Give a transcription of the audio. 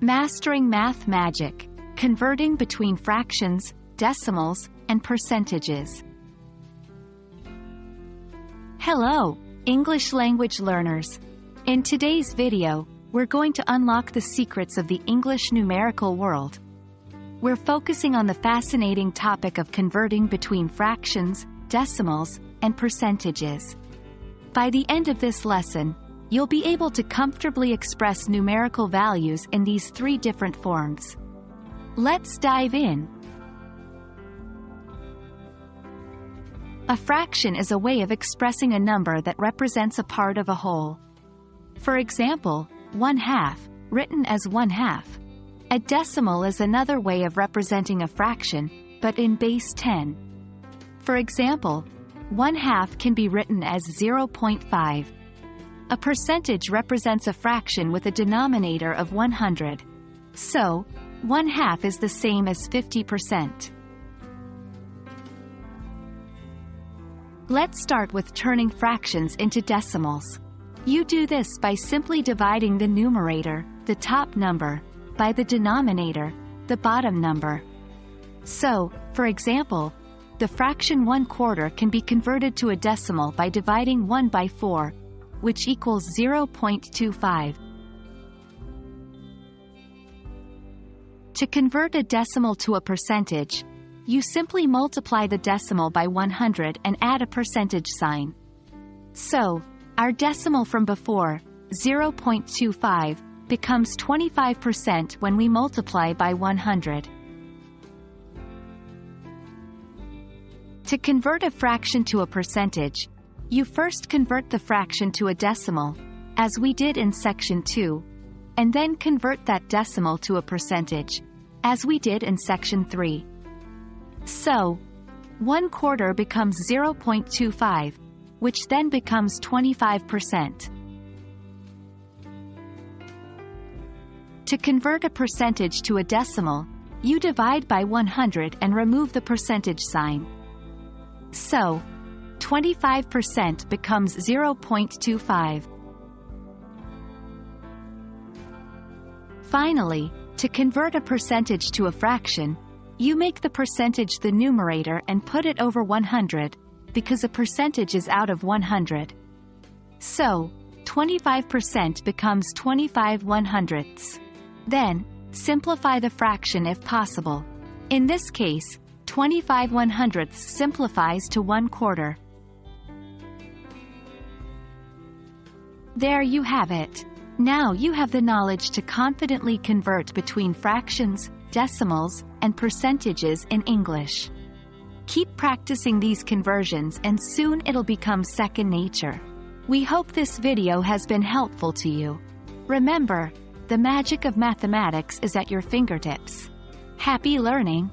Mastering Math Magic: Converting between Fractions, Decimals, and Percentages. Hello, English language learners. In today's video, we're going to unlock the secrets of the English numerical world. We're focusing on the fascinating topic of converting between fractions, decimals, and percentages. By the end of this lesson, you'll be able to comfortably express numerical values in these three different forms. Let's dive in. A fraction is a way of expressing a number that represents a part of a whole. For example, 1/2, written as 1/2. A decimal is another way of representing a fraction, but in base 10. For example, 1/2 can be written as 0.5. A percentage represents a fraction with a denominator of 100. So, 1/2 is the same as 50%. Let's start with turning fractions into decimals. You do this by simply dividing the numerator, the top number, by the denominator, the bottom number. So, for example, the fraction 1/4 can be converted to a decimal by dividing 1 by 4, which equals 0.25. To convert a decimal to a percentage, you simply multiply the decimal by 100 and add a percentage sign. So, our decimal from before, 0.25, becomes 25% when we multiply by 100. To convert a fraction to a percentage, you first convert the fraction to a decimal, as we did in section 2, and then convert that decimal to a percentage, as we did in section 3. So, 1/4 becomes 0.25, which then becomes 25%. To convert a percentage to a decimal, you divide by 100 and remove the percentage sign. So, 25% becomes 0.25. Finally, to convert a percentage to a fraction, you make the percentage the numerator and put it over 100, because a percentage is out of 100. So, 25% becomes 25/100ths. Then, simplify the fraction if possible. In this case, 25/100ths simplifies to 1/4. There you have it. Now you have the knowledge to confidently convert between fractions, decimals, and percentages in English. Keep practicing these conversions and soon it'll become second nature. We hope this video has been helpful to you. Remember, the magic of mathematics is at your fingertips. Happy learning!